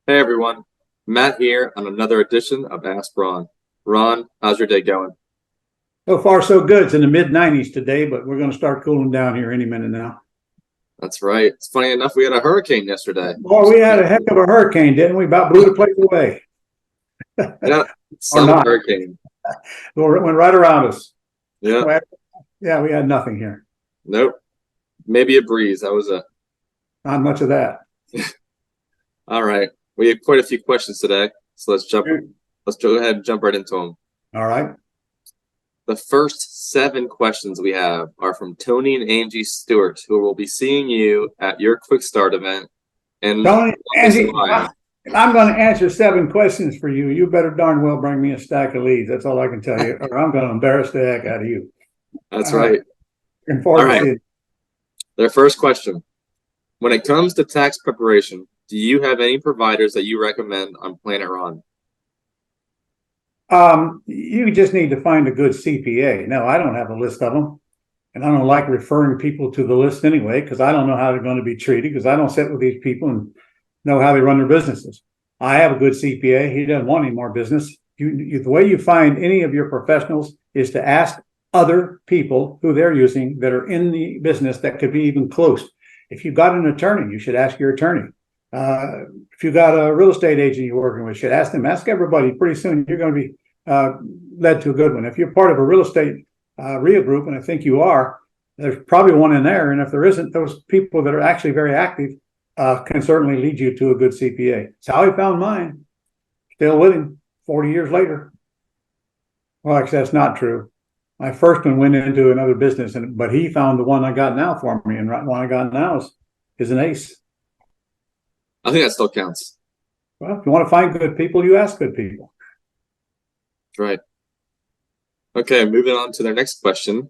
Hey everyone, Matt here on another edition of Ask Ron. Ron, how's your day going? So far, so good. It's in the mid 90s today, but we're going to start cooling down here any minute now. That's right. It's funny enough, we had a hurricane yesterday. Boy, we had a heck of a hurricane, didn't we? About blew the place away. Yeah, Or some not. hurricane. It went right around us. Yeah, Well, yeah, we had nothing here. nope. Maybe a breeze. That was it. Not much of that. All right. We have quite a few questions today, so let's go ahead and jump right into them. All right. The first 7 questions we have are from Tony and Angie Stewart, who will be seeing you at your Quick Start event. And Tony, Angie, I'm going to answer 7 questions for you. You better darn well bring me a stack of leads. That's all I can tell you, or I'm going to embarrass the heck out of you. That's right. Looking forward to it. Their first question. When it comes to tax preparation, do you have any providers that you recommend on Planet Ron? You just need to find a good CPA. No, I don't have a list of them. And I don't like referring people to the list anyway, because I don't know how they're going to be treated, because I don't sit with these people and know how they run their businesses. I have a good CPA. He doesn't want any more business. The way you find any of your professionals is to ask other people who they're using that are in the business that could be even close. If you've got an attorney, you should ask your attorney. If you've got a real estate agent you're working with, you should ask them. Ask everybody. Pretty soon you're going to be led to a good one. If you're part of a real estate RIA group, and I think you are, there's probably one in there. And if there isn't, those people that are actually very active can certainly lead you to a good CPA. It's how I found mine. Still with him 40 years later. Well, actually, that's not true. My first one went into another business, but he found the one I got now for me, and the one I got now is an ace. I think that still counts. Well, if you want to find good people, you ask good people. That's right. Okay, moving on to their next question.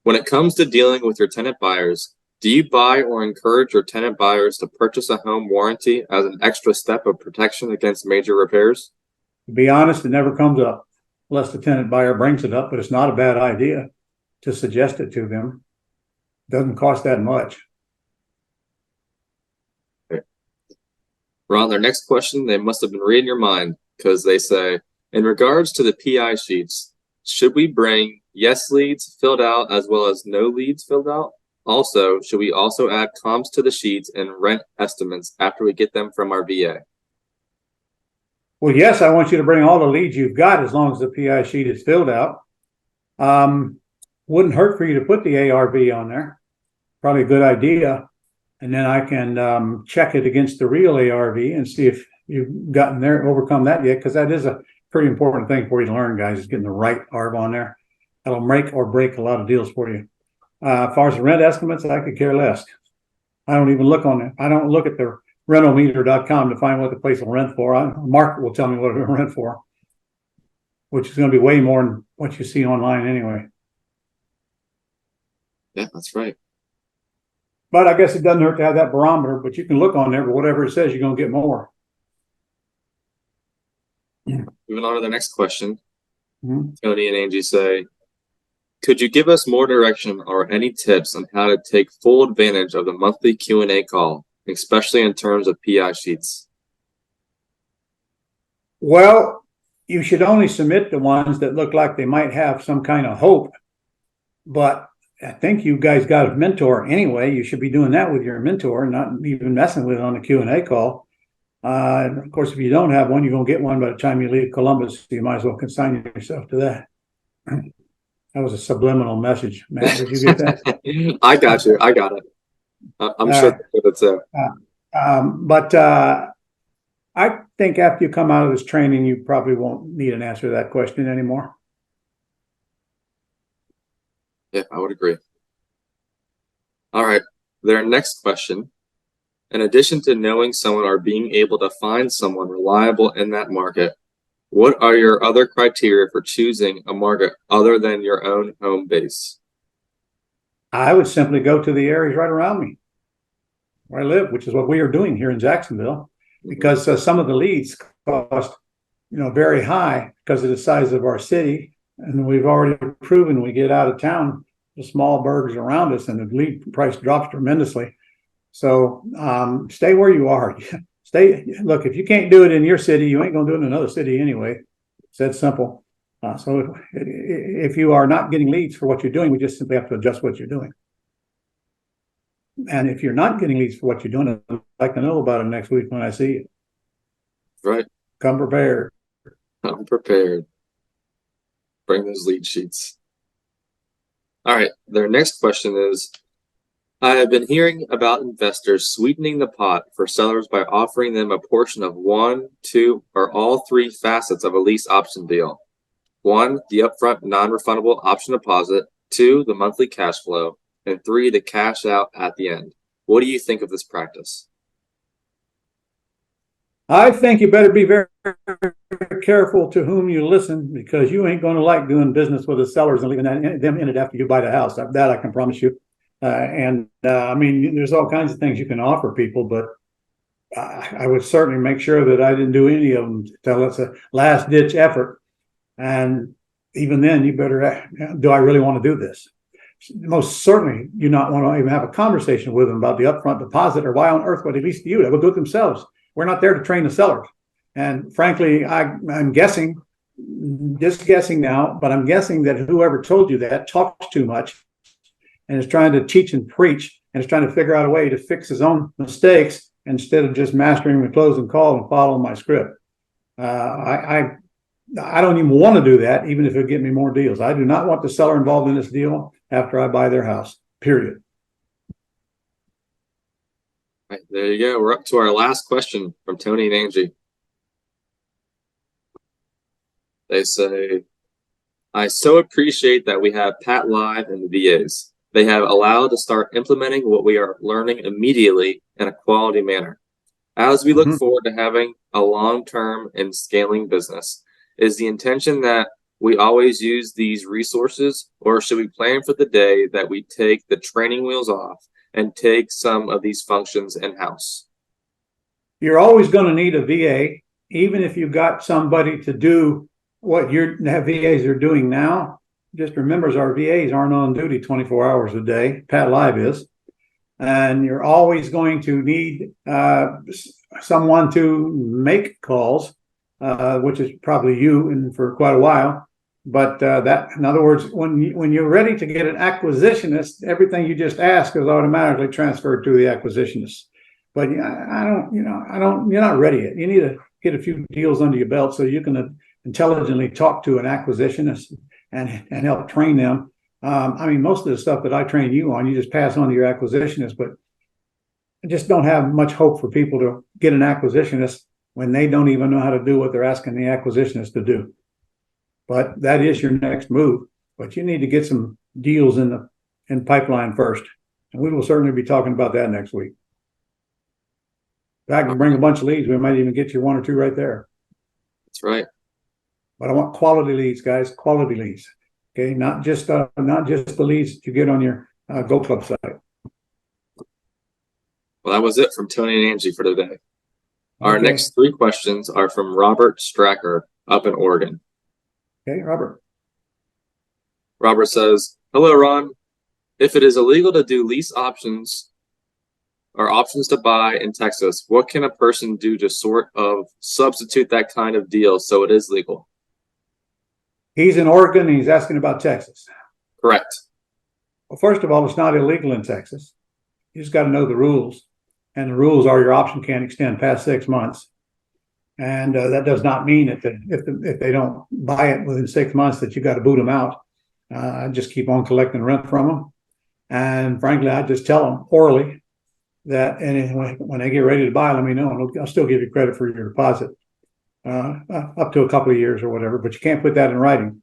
When it comes to dealing with your tenant buyers, do you buy or encourage your tenant buyers to purchase a home warranty as an extra step of protection against major repairs? To be honest, it never comes up unless the tenant buyer brings it up, but it's not a bad idea to suggest it to them. It doesn't cost that much. Okay. Ron, their next question, they must have been reading your mind, because they say, in regards to the PI sheets, should we bring yes leads filled out as well as no leads filled out? Also, should we also add comps to the sheets and rent estimates after we get them from our VA? Well, yes, I want you to bring all the leads you've got as long as the PI sheet is filled out. Wouldn't hurt for you to put the ARV on there. Probably a good idea. And then I can check it against the real ARV and see if you've gotten there, overcome that yet, because that is a pretty important thing for you to learn, guys, is getting the right ARV on there. That'll make or break a lot of deals for you. As far as the rent estimates, I could care less. I don't even look on it. I don't look at the rentalmeter.com to find what the place will rent for. Market will tell me what it will rent for, which is going to be way more than what you see online anyway. Yeah, that's right. But I guess it doesn't hurt to have that barometer, but you can look on there, but whatever it says, you're going to get more. Moving on to the next question. Tony and Angie say, could you give us more direction or any tips on how to take full advantage of the monthly Q&A call, especially in terms of PI sheets? Well, you should only submit the ones that look like they might have some kind of hope. But I think you guys got a mentor anyway. You should be doing that with your mentor, not even messing with it on the Q&A call. Of course, if you don't have one, you're going to get one by the time you leave Columbus. So you might as well consign yourself to that. That was a subliminal message, Matt. Did you get that? I got you. I got it. I'm sure that's it. But I think after you come out of this training, you probably won't need an answer to that question anymore. Yeah, I would agree. All right. Their next question. In addition to knowing someone or being able to find someone reliable in that market, what are your other criteria for choosing a market other than your own home base? I would simply go to the areas right around me where I live, which is what we are doing here in Jacksonville, because some of the leads cost, very high because of the size of our city. And we've already proven we get out of town, the small burgs around us, and the lead price drops tremendously. So stay where you are. Look, if you can't do it in your city, you ain't going to do it in another city anyway. It's that simple. So if you are not getting leads for what you're doing, we just simply have to adjust what you're doing. And if you're not getting leads for what you're doing, I'd like to know about it next week when I see you. Right. Come prepared. I'm prepared. Bring those lead sheets. All right. Their next question is, I have been hearing about investors sweetening the pot for sellers by offering them a portion of one, two, or all three facets of a lease option deal. 1, the upfront non-refundable option deposit. 2, the monthly cash flow. And 3, the cash out at the end. What do you think of this practice? I think you better be very, very careful to whom you listen, because you ain't going to like doing business with the sellers and leaving them in it after you buy the house. That I can promise you. I mean, there's all kinds of things you can offer people, but I would certainly make sure that I didn't do any of them until it's a last ditch effort. And even then, you better, do I really want to do this? Most certainly, you not want to even have a conversation with them about the upfront deposit, or why on earth would they lease to you? They will do it themselves. We're not there to train the sellers. And frankly, I'm guessing, just guessing now, but I'm guessing that whoever told you that talks too much and is trying to teach and preach, and is trying to figure out a way to fix his own mistakes instead of just mastering the closing call and following my script. I don't even want to do that, even if it would get me more deals. I do not want the seller involved in this deal after I buy their house, period. All right, there you go. We're up to our last question from Tony and Angie. They say, I so appreciate that we have Pat Live and the VAs. They have allowed to start implementing what we are learning immediately in a quality manner. As we look forward to having a long-term and scaling business, is the intention that we always use these resources, or should we plan for the day that we take the training wheels off and take some of these functions in-house? You're always going to need a VA, even if you've got somebody to do what your VAs are doing now. Just remember, our VAs aren't on duty 24 hours a day. Pat Live is. And you're always going to need someone to make calls, which is probably you, and for quite a while. But that, in other words, when you're ready to get an acquisitionist, everything you just asked is automatically transferred to the acquisitionist. But you're not ready yet. You need to get a few deals under your belt so you can intelligently talk to an acquisitionist and help train them. I mean, most of the stuff that I train you on, you just pass on to your acquisitionist, but I just don't have much hope for people to get an acquisitionist when they don't even know how to do what they're asking the acquisitionist to do. But that is your next move. But you need to get some deals in pipeline first. And we will certainly be talking about that next week. If I can bring a bunch of leads, we might even get you one or two right there. That's right. But I want quality leads, guys, quality leads. Okay, not just the leads that you get on your Go Club site. Well, that was it from Tony and Angie for today. Okay. Our next 3 questions are from Robert Straker up in Oregon. Okay, Robert. Robert says, hello, Ron. If it is illegal to do lease options or options to buy in Texas, what can a person do to sort of substitute that kind of deal so it is legal? He's in Oregon and he's asking about Texas. Correct. Well, first of all, it's not illegal in Texas. You just got to know the rules. And the rules are your option can't extend past 6 months. And that does not mean that if they don't buy it within 6 months that you got to boot them out. Just keep on collecting rent from them. And frankly, I just tell them orally that, and when they get ready to buy, let me know, and I'll still give you credit for your deposit up to a couple of years or whatever. But you can't put that in writing.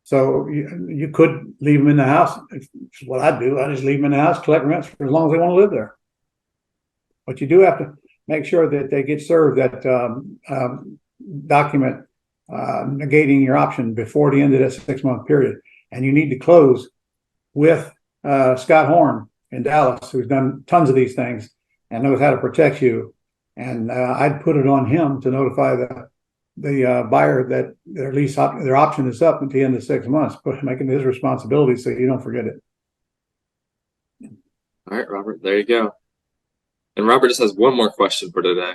So you could leave them in the house. It's what I do. I just leave them in the house, collect rents for as long as they want to live there. But you do have to make sure that they get served that document negating your option before the end of that 6 month period. And you need to close with Scott Horn in Dallas, who's done tons of these things and knows how to protect you. And I'd put it on him to notify the buyer that their option is up at the end of 6 months, but making it his responsibility so you don't forget it. All right, Robert, there you go. And Robert just has one more question for today.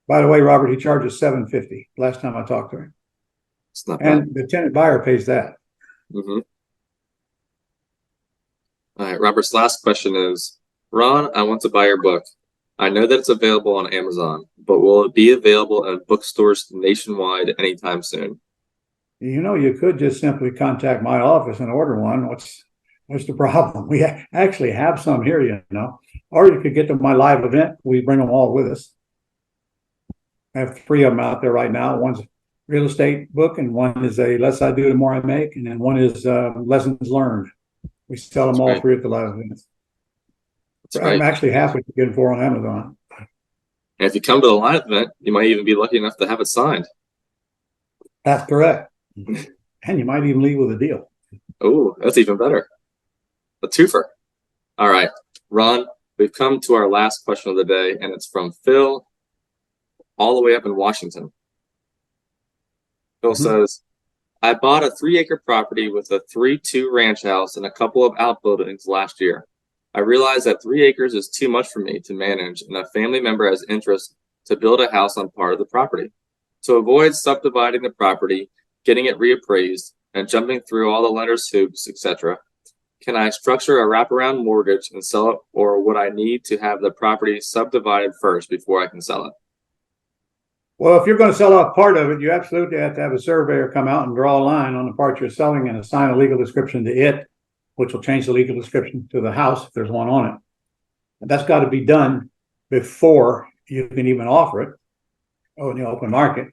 By the way, Robert, he charges $750 last time I talked to him. It's not bad. And the tenant buyer pays that. Mm-hmm. All right, Robert's last question is, Ron, I want to buy your book. I know that it's available on Amazon, but will it be available at bookstores nationwide anytime soon? You could just simply contact my office and order one. What's the problem? We actually have some here, or you could get to my live event. We bring them all with us. I have 3 of them out there right now. One's a real estate book, and one is a Less I Do, the More I Make, and then one is Lessons Learned. We sell them all free at the live events. I'm actually halfway to getting 4 on Amazon. And if you come to the live event, you might even be lucky enough to have it signed. That's correct. And you might even leave with a deal. Oh, that's even better. A twofer. All right, Ron, we've come to our last question of the day, and it's from Phil, all the way up in Washington. Phil says, I bought a 3-acre property with a 3-2 ranch house and a couple of outbuildings last year. I realized that 3 acres is too much for me to manage, and a family member has interest to build a house on part of the property. To avoid subdividing the property, getting it reappraised, and jumping through all the lenders' hoops, etc., can I structure a wraparound mortgage and sell it, or would I need to have the property subdivided first before I can sell it? Well, if you're going to sell off part of it, you absolutely have to have a surveyor come out and draw a line on the part you're selling and assign a legal description to it, which will change the legal description to the house if there's one on it. And that's got to be done before you can even offer it in the open market,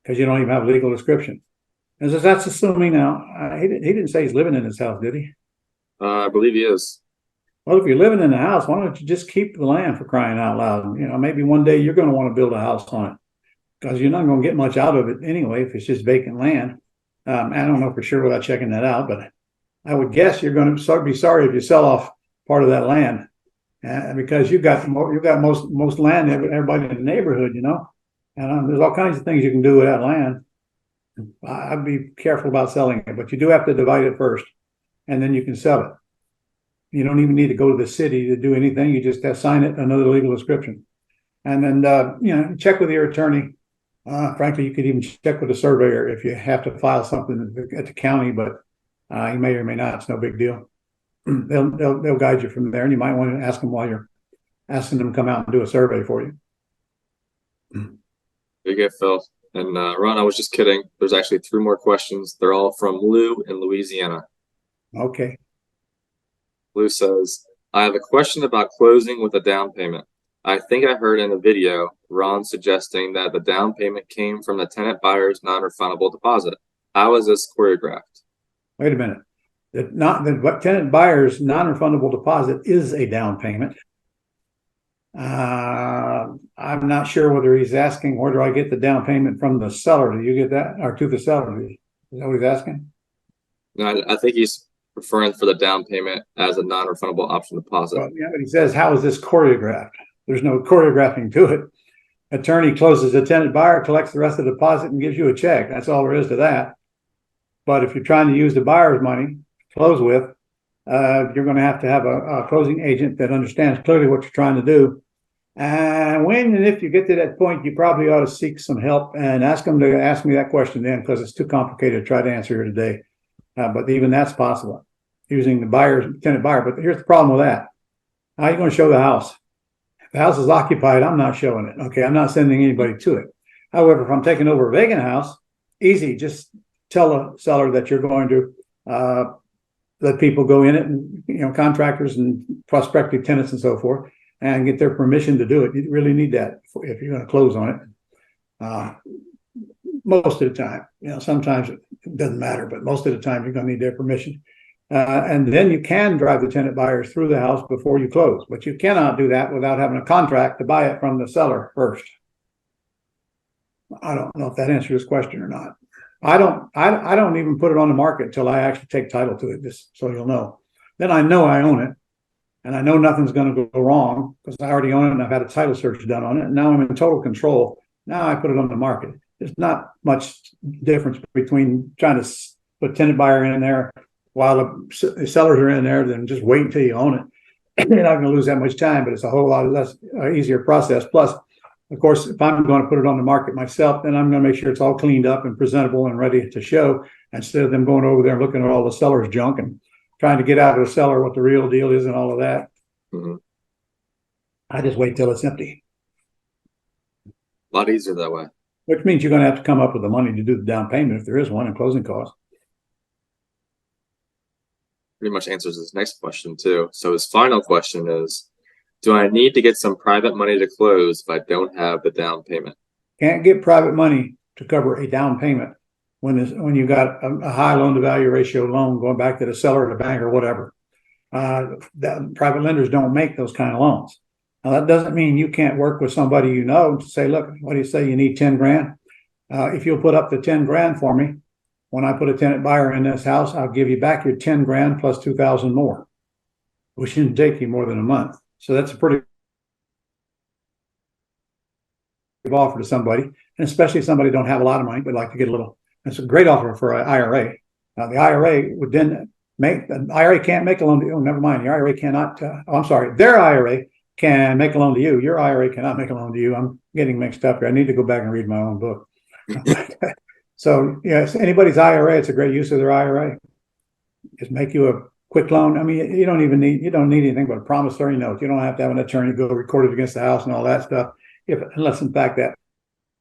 because you don't even have a legal description. And so that's assuming now, he didn't say he's living in his house, did he? I believe he is. Well, if you're living in the house, why don't you just keep the land, for crying out loud? Maybe one day you're going to want to build a house on it, because you're not going to get much out of it anyway if it's just vacant land. I don't know for sure without checking that out, but I would guess you're going to be sorry if you sell off part of that land, because you've got most land, everybody in the neighborhood, and there's all kinds of things you can do with that land. I'd be careful about selling it, but you do have to divide it first, and then you can sell it. You don't even need to go to the city to do anything. You just have to sign it, another legal description, and then check with your attorney. Frankly, you could even check with a surveyor if you have to file something at the county, but you may or may not. It's no big deal. They'll guide you from there, and you might want to ask them while you're asking them to come out and do a survey for you. There you go, Phil. And Ron, I was just kidding. There's actually 3 more questions. They're all from Lou in Louisiana. Okay. Lou says, I have a question about closing with a down payment. I think I heard in a video Ron suggesting that the down payment came from the tenant buyer's non-refundable deposit. How is this choreographed? Wait a minute. The tenant buyer's non-refundable deposit is a down payment. I'm not sure whether he's asking, where do I get the down payment from the seller? Do you get that? Or to the seller? Is that what he's asking? No, I think he's referring for the down payment as a non-refundable option deposit. Well, yeah, but he says, how is this choreographed? There's no choreographing to it. Attorney closes the tenant buyer, collects the rest of the deposit, and gives you a check. That's all there is to that. But if you're trying to use the buyer's money to close with, you're going to have a closing agent that understands clearly what you're trying to do. And when and if you get to that point, you probably ought to seek some help and ask them to ask me that question then, because it's too complicated to try to answer here today. But even that's possible using the tenant buyer. But here's the problem with that. How are you going to show the house? If the house is occupied, I'm not showing it. Okay, I'm not sending anybody to it. However, if I'm taking over a vacant house, easy, just tell the seller that you're going to let people go in it, and contractors and prospective tenants and so forth, and get their permission to do it. You really need that if you're going to close on it. Most of the time, sometimes it doesn't matter, but most of the time you're going to need their permission. And then you can drive the tenant buyers through the house before you close, but you cannot do that without having a contract to buy it from the seller first. I don't know if that answers this question or not. I don't even put it on the market until I actually take title to it, just so you'll know. Then I know I own it, and I know nothing's going to go wrong because I already own it and I've had a title search done on it. And now I'm in total control. Now I put it on the market. There's not much difference between trying to put tenant buyer in there while the sellers are in there than just wait until you own it. You're not going to lose that much time, but it's a whole lot less easier process. Plus, Of course, if I'm going to put it on the market myself, then I'm going to make sure it's all cleaned up and presentable and ready to show, instead of them going over there and looking at all the seller's junk and trying to get out of the seller what the real deal is and all of that. Mm-hmm. I just wait till it's empty. A lot easier that way. Which means you're going to have to come up with the money to do the down payment if there is one, and closing costs. Pretty much answers his next question too. So his final question is, do I need to get some private money to close if I don't have the down payment? Can't get private money to cover a down payment when you got a high loan to value ratio loan going back to the seller or the bank or whatever. Private lenders don't make those kind of loans. Now, that doesn't mean you can't work with somebody you know to say, look, what do you say? You need 10 grand. If you'll put up the 10 grand for me, when I put a tenant buyer in this house, I'll give you back your 10 grand plus 2,000 more, which shouldn't take you more than a month. So that's a pretty good offer to somebody, and especially if somebody don't have a lot of money but like to get a little. That's a great offer for an IRA. The IRA would then the IRA can't make a loan to you. Oh, never mind. The IRA cannot. I'm sorry. Their IRA can make a loan to you. Your IRA cannot make a loan to you. I'm getting mixed up here. I need to go back and read my own book. So yes, anybody's IRA, it's a great use of their IRA. Just make you a quick loan. I mean, you don't need anything but a promissory note. You don't have to have an attorney go record it against the house and all that stuff. Unless in fact that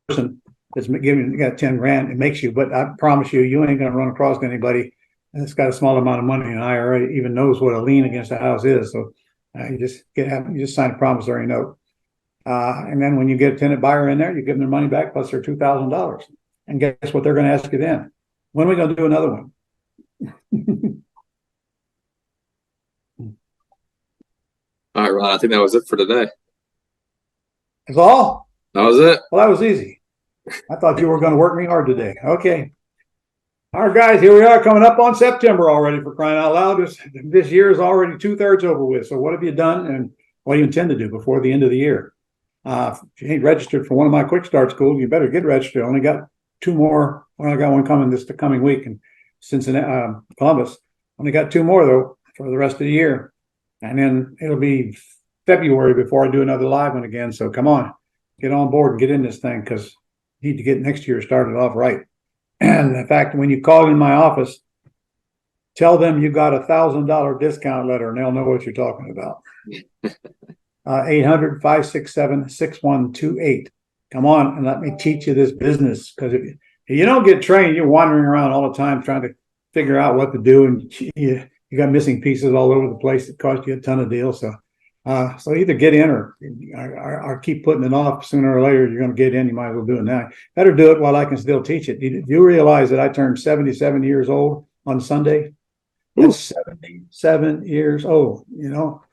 person that's giving you got 10 grand, it makes you. But I promise you, you ain't going to run across anybody that's got a small amount of money in an IRA even knows what a lien against the house is. So you just sign a promissory note, and then when you get a tenant buyer in there, you give them their money back plus their $2,000. And guess what they're going to ask you then? When are we going to do another one? All right, Ron, I think that was it for today. That's all? That was it. Well, that was easy. I thought you were going to work me hard today. Okay. All right, guys, here we are coming up on September already, for crying out loud. This year is already 2/3 over with. So what have you done and what do you intend to do before the end of the year? If you ain't registered for one of my quick start schools, you better get registered. I only got 2 more. Well, I got one coming this coming week in Cincinnati, Columbus. Only got 2 more, though, for the rest of the year. And then it'll be February before I do another live one again. So come on, get on board and get in this thing, because you need to get next year started off right. And in fact, when you call in my office, tell them you got $1,000 discount letter and they'll know what you're talking about. 800-567-6128. Come on and let me teach you this business, because if you don't get trained, you're wandering around all the time trying to figure out what to do, and you got missing pieces all over the place that cost you a ton of deals. So either get in or keep putting it off. Sooner or later, you're going to get in. You might as well do it now. Better do it while I can still teach it. Do you realize that I turned 77 years old on Sunday? That's 77 years old, you know.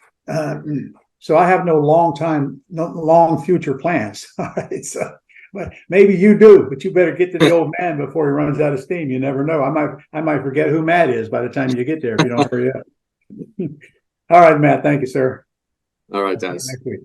So I have no long future plans. All right. So, but maybe you do, but you better get to the old man before he runs out of steam. You never know. I might forget who Matt is by the time you get there if you don't hurry up. All right, Matt. Thank you, sir. All right, Dennis. Next week.